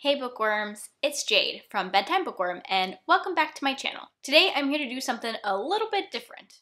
Hey bookworms, it's Jade from Bedtime Bookworm and welcome back to my channel. Today I'm here to do something a little bit different.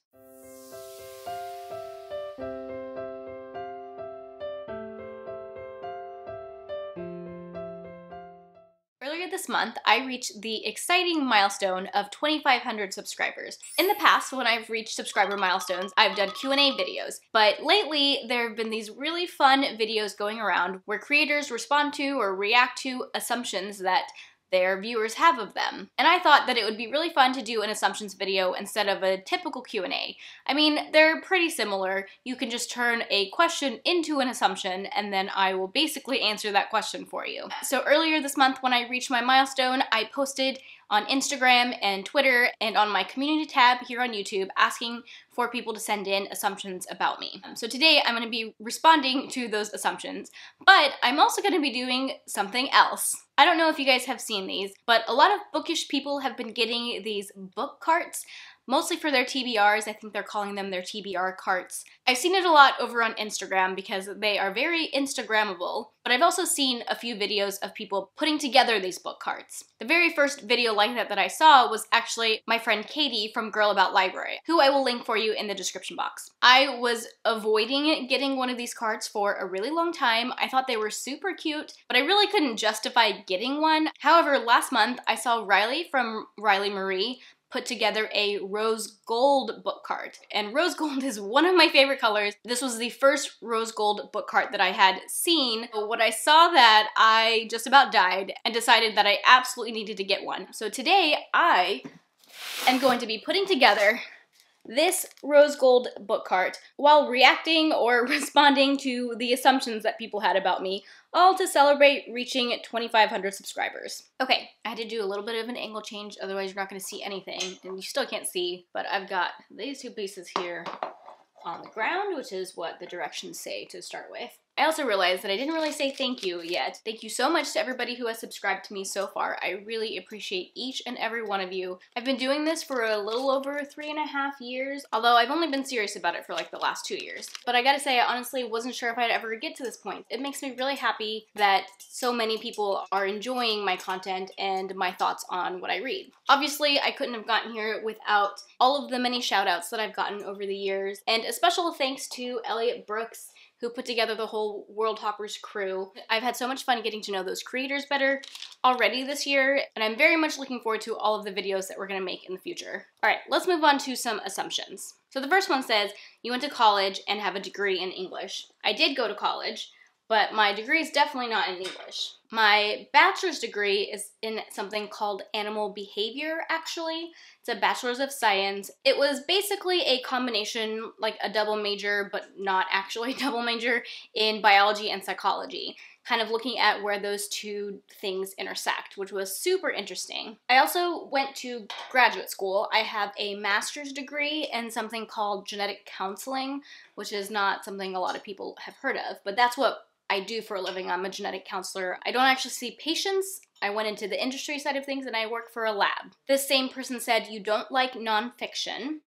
Earlier this month, I reached the exciting milestone of 2,500 subscribers. In the past, when I've reached subscriber milestones, I've done Q&A videos, but lately there have been these really fun videos going around where creators respond to or react to assumptions that their viewers have of them. And I thought that it would be really fun to do an assumptions video instead of a typical Q&A. I mean, they're pretty similar. You can just turn a question into an assumption and then I will basically answer that question for you. So earlier this month when I reached my milestone, I posted on Instagram and Twitter and on my community tab here on YouTube asking for people to send in assumptions about me. So today I'm going to be responding to those assumptions, but I'm also going to be doing something else. I don't know if you guys have seen these, but a lot of bookish people have been getting these book carts, mostly for their TBRs. I think they're calling them their TBR carts. I've seen it a lot over on Instagram because they are very Instagrammable, but I've also seen a few videos of people putting together these book carts. The very first video like that I saw was actually my friend Katie from Girl About Library, who I will link for you in the description box. I was avoiding getting one of these carts for a really long time. I thought they were super cute, but I really couldn't justify getting one. However, last month I saw Riley from Riley Marie put together a rose gold book cart. And rose gold is one of my favorite colors. This was the first rose gold book cart that I had seen. When I saw that, I just about died and decided that I absolutely needed to get one. So today I am going to be putting together this rose gold book cart while reacting or responding to the assumptions that people had about me, all to celebrate reaching 2,500 subscribers. Okay, I had to do a little bit of an angle change, otherwise you're not going to see anything, and you still can't see, but I've got these two pieces here on the ground, which is what the directions say to start with. I also realized that I didn't really say thank you yet. Thank you so much to everybody who has subscribed to me so far. I really appreciate each and every one of you. I've been doing this for a little over 3.5 years, although I've only been serious about it for like the last 2 years. But I gotta say, I honestly wasn't sure if I'd ever get to this point. It makes me really happy that so many people are enjoying my content and my thoughts on what I read. Obviously, I couldn't have gotten here without all of the many shout outs that I've gotten over the years, and a special thanks to Elliot Brooks, who put together the whole World Hoppers crew. I've had so much fun getting to know those creators better already this year, and I'm very much looking forward to all of the videos that we're gonna make in the future. All right, let's move on to some assumptions. So the first one says, you went to college and have a degree in English. I did go to college, but my degree is definitely not in English. My bachelor's degree is in something called animal behavior, actually. It's a bachelor's of science. It was basically a combination, like a double major, but not actually a double major, in biology and psychology, kind of looking at where those two things intersect, which was super interesting. I also went to graduate school. I have a master's degree in something called genetic counseling, which is not something a lot of people have heard of, but that's what I do for a living. I'm a genetic counselor. I don't actually see patients. I went into the industry side of things and I work for a lab. This same person said you don't like nonfiction,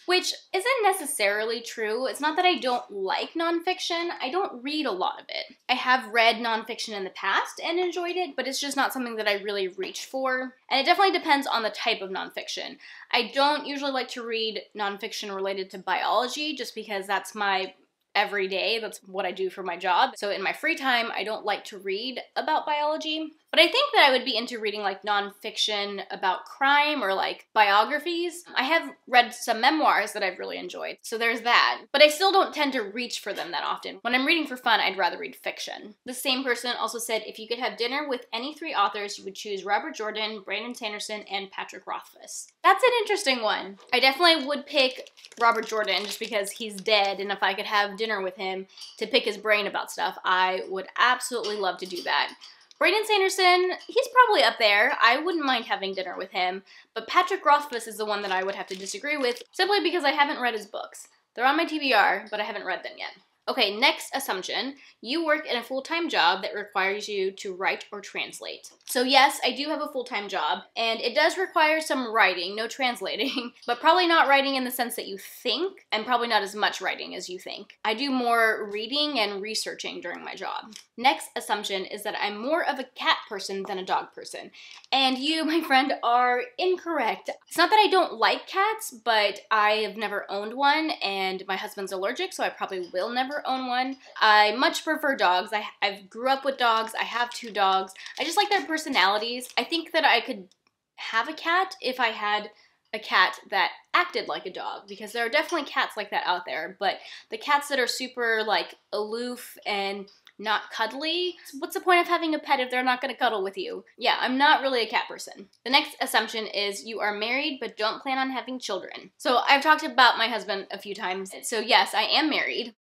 which isn't necessarily true. It's not that I don't like nonfiction. I don't read a lot of it. I have read nonfiction in the past and enjoyed it, but it's just not something that I really reach for. And it definitely depends on the type of nonfiction. I don't usually like to read nonfiction related to biology just because that's my every day. That's what I do for my job. So in my free time, I don't like to read about biology. But I think that I would be into reading like nonfiction about crime or like biographies. I have read some memoirs that I've really enjoyed, so there's that. But I still don't tend to reach for them that often. When I'm reading for fun, I'd rather read fiction. The same person also said if you could have dinner with any 3 authors, you would choose Robert Jordan, Brandon Sanderson, and Patrick Rothfuss. That's an interesting one. I definitely would pick Robert Jordan just because he's dead, and if I could have dinner with him to pick his brain about stuff, I would absolutely love to do that. Brandon Sanderson, he's probably up there. I wouldn't mind having dinner with him, but Patrick Rothfuss is the one that I would have to disagree with simply because I haven't read his books. They're on my TBR, but I haven't read them yet. Okay, next assumption. You work in a full-time job that requires you to write or translate. So yes, I do have a full-time job, and it does require some writing, no translating, but probably not writing in the sense that you think, and probably not as much writing as you think. I do more reading and researching during my job. Next assumption is that I'm more of a cat person than a dog person. And you, my friend, are incorrect. It's not that I don't like cats, but I have never owned one, and my husband's allergic, so I probably will never own one. I much prefer dogs. I grew up with dogs. I have 2 dogs. I just like their personalities. I think that I could have a cat if I had a cat that acted like a dog, because there are definitely cats like that out there, but the cats that are super like aloof and not cuddly, what's the point of having a pet if they're not gonna cuddle with you? Yeah, I'm not really a cat person. The next assumption is you are married but don't plan on having children. So I've talked about my husband a few times. So yes, I am married.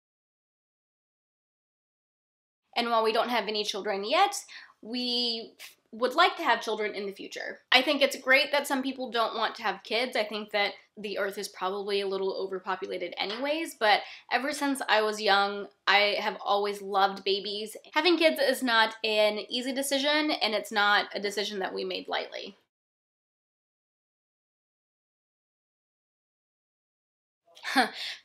And while we don't have any children yet, we would like to have children in the future. I think it's great that some people don't want to have kids. I think that the earth is probably a little overpopulated anyways, but ever since I was young, I have always loved babies. Having kids is not an easy decision, and it's not a decision that we made lightly.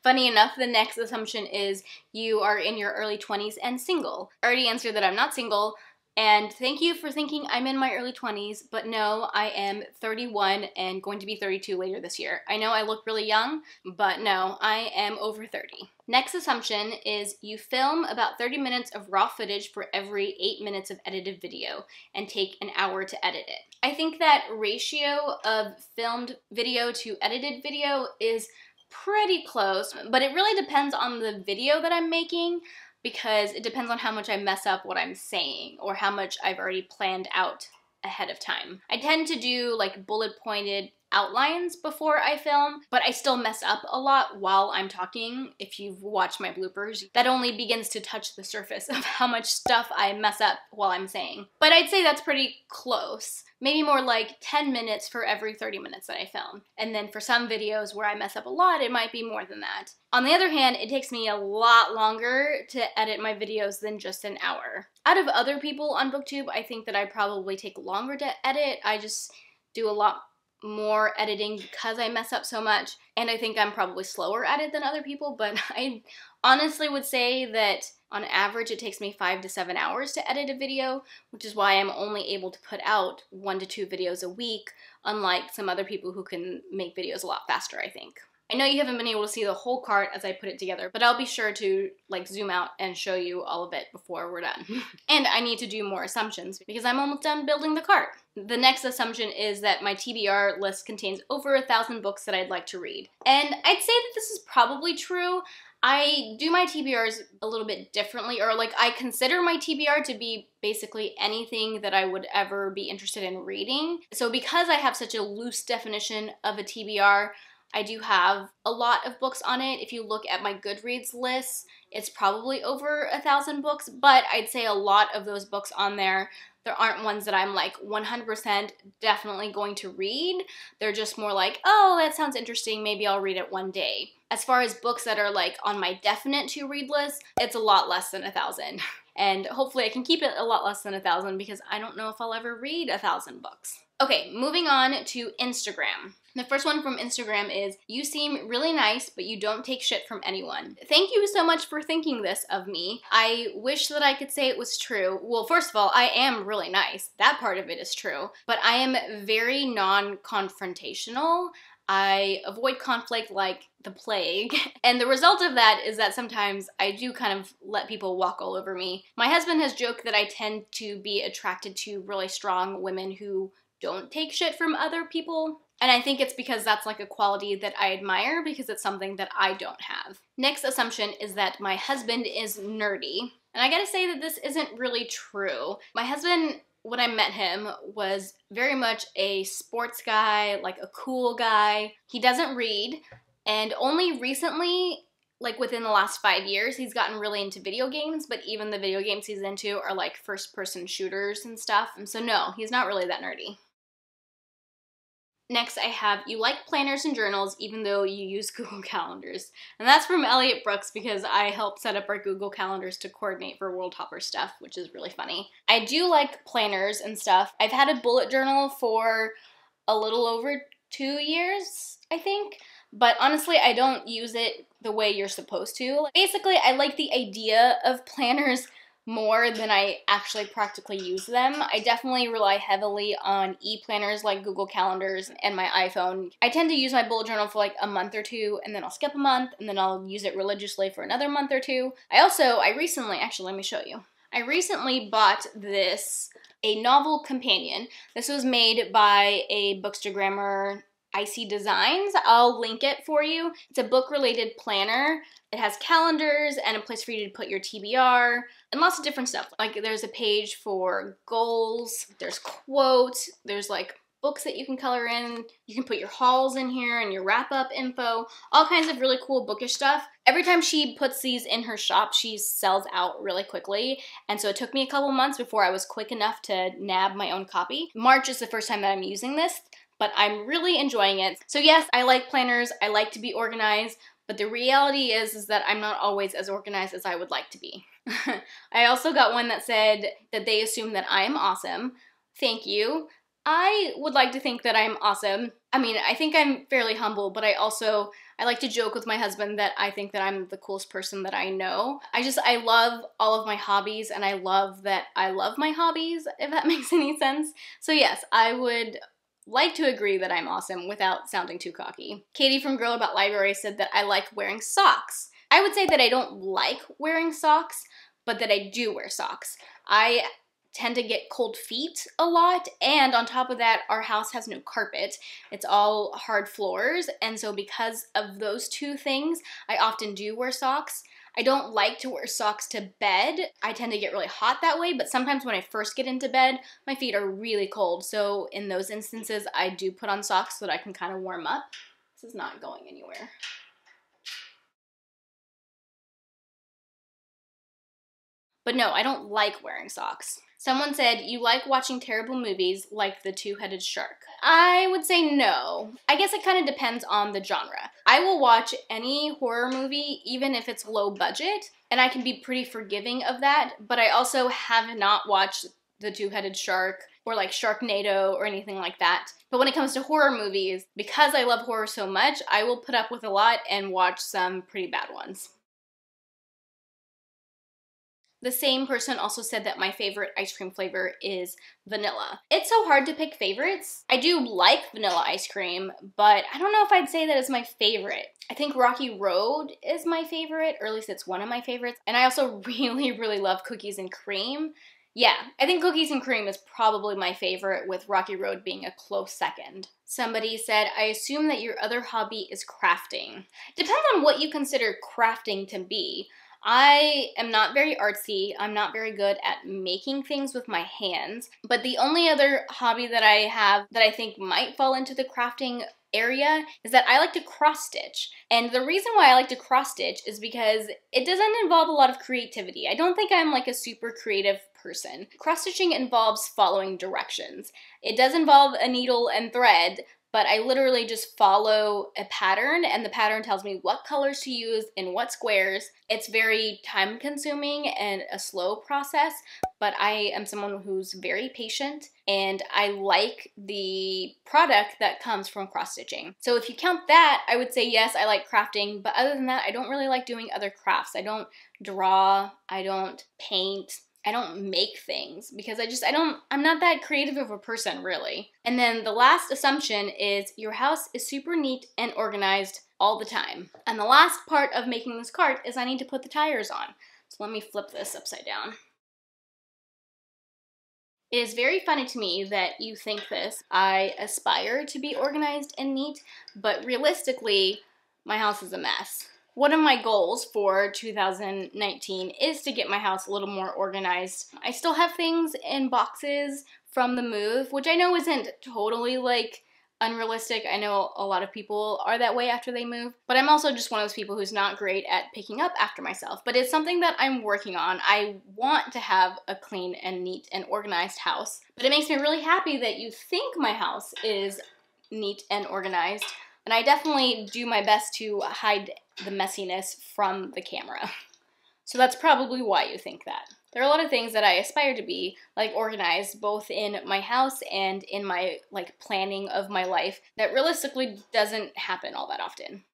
Funny enough, the next assumption is you are in your early 20s and single. I already answered that I'm not single, and thank you for thinking I'm in my early 20s, but no, I am 31 and going to be 32 later this year. I know I look really young, but no, I am over 30. Next assumption is you film about 30 minutes of raw footage for every 8 minutes of edited video and take an hour to edit it. I think that ratio of filmed video to edited video is pretty close, but it really depends on the video that I'm making, because it depends on how much I mess up what I'm saying or how much I've already planned out ahead of time. I tend to do like bullet pointed outlines before I film, but I still mess up a lot while I'm talking. If you've watched my bloopers, that only begins to touch the surface of how much stuff I mess up while I'm saying. But I'd say that's pretty close. Maybe more like 10 minutes for every 30 minutes that I film. And then for some videos where I mess up a lot, it might be more than that. On the other hand, it takes me a lot longer to edit my videos than just an hour. Out of other people on BookTube, I think that I probably take longer to edit. I just do a lot more editing because I mess up so much, and I think I'm probably slower at it than other people, but I honestly would say that on average it takes me 5 to 7 hours to edit a video, which is why I'm only able to put out 1 to 2 videos a week, unlike some other people who can make videos a lot faster, I think. I know you haven't been able to see the whole cart as I put it together, but I'll be sure to like zoom out and show you all of it before we're done. And I need to do more assumptions because I'm almost done building the cart. The next assumption is that my TBR list contains over 1,000 books that I'd like to read. And I'd say that this is probably true. I do my TBRs a little bit differently, or like I consider my TBR to be basically anything that I would ever be interested in reading. So because I have such a loose definition of a TBR, I do have a lot of books on it. If you look at my Goodreads list, it's probably over 1,000 books, but I'd say a lot of those books on there aren't ones that I'm like 100% definitely going to read. They're just more like, oh, that sounds interesting, maybe I'll read it one day. As far as books that are like on my definite to read list, it's a lot less than 1,000. And hopefully I can keep it a lot less than 1,000 because I don't know if I'll ever read 1,000 books. Okay, moving on to Instagram. The first one from Instagram is, you seem really nice, but you don't take shit from anyone. Thank you so much for thinking this of me. I wish that I could say it was true. Well, first of all, I am really nice. That part of it is true. But I am very non-confrontational. I avoid conflict like the plague. And the result of that is that sometimes I do kind of let people walk all over me. My husband has joked that I tend to be attracted to really strong women who don't take shit from other people. And I think it's because that's like a quality that I admire because it's something that I don't have. Next assumption is that my husband is nerdy. And I gotta say that this isn't really true. My husband, when I met him, was very much a sports guy, like a cool guy. He doesn't read, and only recently, like within the last 5 years, he's gotten really into video games, but even the video games he's into are like first-person shooters and stuff. And so no, he's not really that nerdy. Next, I have, you like planners and journals even though you use Google Calendars. And that's from Elliot Brooks because I helped set up our Google Calendars to coordinate for World Hopper stuff, which is really funny. I do like planners and stuff. I've had a bullet journal for a little over 2 years, I think. But honestly, I don't use it the way you're supposed to. Basically, I like the idea of planners more than I actually practically use them. I definitely rely heavily on e-planners like Google Calendars and my iPhone. I tend to use my bullet journal for like a month or two, and then I'll skip a month, and then I'll use it religiously for another month or two. I recently, actually let me show you. I recently bought a novel companion. This was made by a bookstagrammer, Icy Designs. I'll link it for you. It's a book-related planner. It has calendars and a place for you to put your TBR and lots of different stuff. Like there's a page for goals, there's quotes, there's like books that you can color in. You can put your hauls in here and your wrap-up info, all kinds of really cool bookish stuff. Every time she puts these in her shop, she sells out really quickly. And so it took me a couple months before I was quick enough to nab my own copy. March is the first time that I'm using this, but I'm really enjoying it. So yes, I like planners, I like to be organized, but the reality is that I'm not always as organized as I would like to be. I also got one that said that they assume that I'm awesome. Thank you. I would like to think that I'm awesome. I mean, I think I'm fairly humble, but I like to joke with my husband that I think that I'm the coolest person that I know. I love all of my hobbies, and I love that I love my hobbies, if that makes any sense. So yes, I would like to agree that I'm awesome without sounding too cocky. Katie from Girl About Library said that I like wearing socks. I would say that I don't like wearing socks, but that I do wear socks. I tend to get cold feet a lot, and on top of that, our house has no carpet. It's all hard floors, and so because of those two things, I often do wear socks. I don't like to wear socks to bed. I tend to get really hot that way, but sometimes when I first get into bed, my feet are really cold. So in those instances, I do put on socks so that I can kind of warm up. This is not going anywhere. But no, I don't like wearing socks. Someone said, you like watching terrible movies like The Two-Headed Shark. I would say no. I guess it kind of depends on the genre. I will watch any horror movie, even if it's low budget, and I can be pretty forgiving of that, but I also have not watched The Two-Headed Shark or like Sharknado or anything like that. But when it comes to horror movies, because I love horror so much, I will put up with a lot and watch some pretty bad ones. The same person also said that my favorite ice cream flavor is vanilla. It's so hard to pick favorites. I do like vanilla ice cream, but I don't know if I'd say that it's my favorite. I think Rocky Road is my favorite, or at least it's one of my favorites. And I also really, really love cookies and cream. Yeah, I think cookies and cream is probably my favorite, with Rocky Road being a close second. Somebody said, I assume that your other hobby is crafting. Depends on what you consider crafting to be. I am not very artsy. I'm not very good at making things with my hands, but the only other hobby that I have that I think might fall into the crafting area is that I like to cross stitch. And the reason why I like to cross stitch is because it doesn't involve a lot of creativity. I don't think I'm like a super creative person. Cross stitching involves following directions. It does involve a needle and thread, but I literally just follow a pattern, and the pattern tells me what colors to use in what squares. It's very time consuming and a slow process, but I am someone who's very patient, and I like the product that comes from cross stitching. So if you count that, I would say yes, I like crafting, but other than that, I don't really like doing other crafts. I don't draw, I don't paint, I don't make things because I'm not that creative of a person, really. And then the last assumption is your house is super neat and organized all the time. And the last part of making this cart is I need to put the tires on. So let me flip this upside down. It is very funny to me that you think this. I aspire to be organized and neat, but realistically, my house is a mess. One of my goals for 2019 is to get my house a little more organized. I still have things in boxes from the move, which I know isn't totally like unrealistic. I know a lot of people are that way after they move, but I'm also just one of those people who's not great at picking up after myself. But it's something that I'm working on. I want to have a clean and neat and organized house, but it makes me really happy that you think my house is neat and organized. And I definitely do my best to hide the messiness from the camera. So that's probably why you think that. There are a lot of things that I aspire to be, like organized, both in my house and in my planning of my life, that realistically doesn't happen all that often.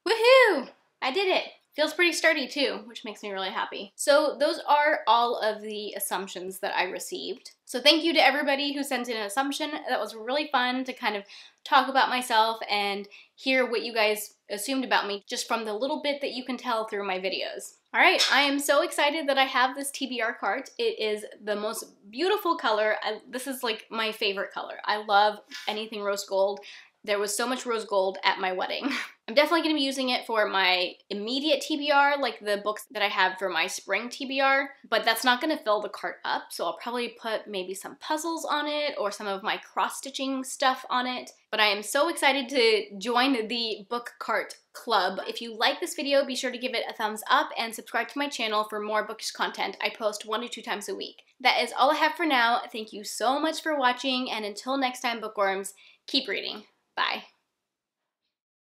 Woohoo! I did it! Feels pretty sturdy too, which makes me really happy. So those are all of the assumptions that I received. So thank you to everybody who sent in an assumption. That was really fun to kind of talk about myself and hear what you guys assumed about me just from the little bit that you can tell through my videos. All right, I am so excited that I have this TBR cart. It is the most beautiful color. This is like my favorite color. I love anything rose gold. There was so much rose gold at my wedding. I'm definitely going to be using it for my immediate TBR, like the books that I have for my spring TBR, but that's not going to fill the cart up, so I'll probably put maybe some puzzles on it or some of my cross-stitching stuff on it. But I am so excited to join the book cart club. If you like this video, be sure to give it a thumbs up and subscribe to my channel for more bookish content. I post 1 to 2 times a week. That is all I have for now. Thank you so much for watching, and until next time, bookworms, keep reading. Bye.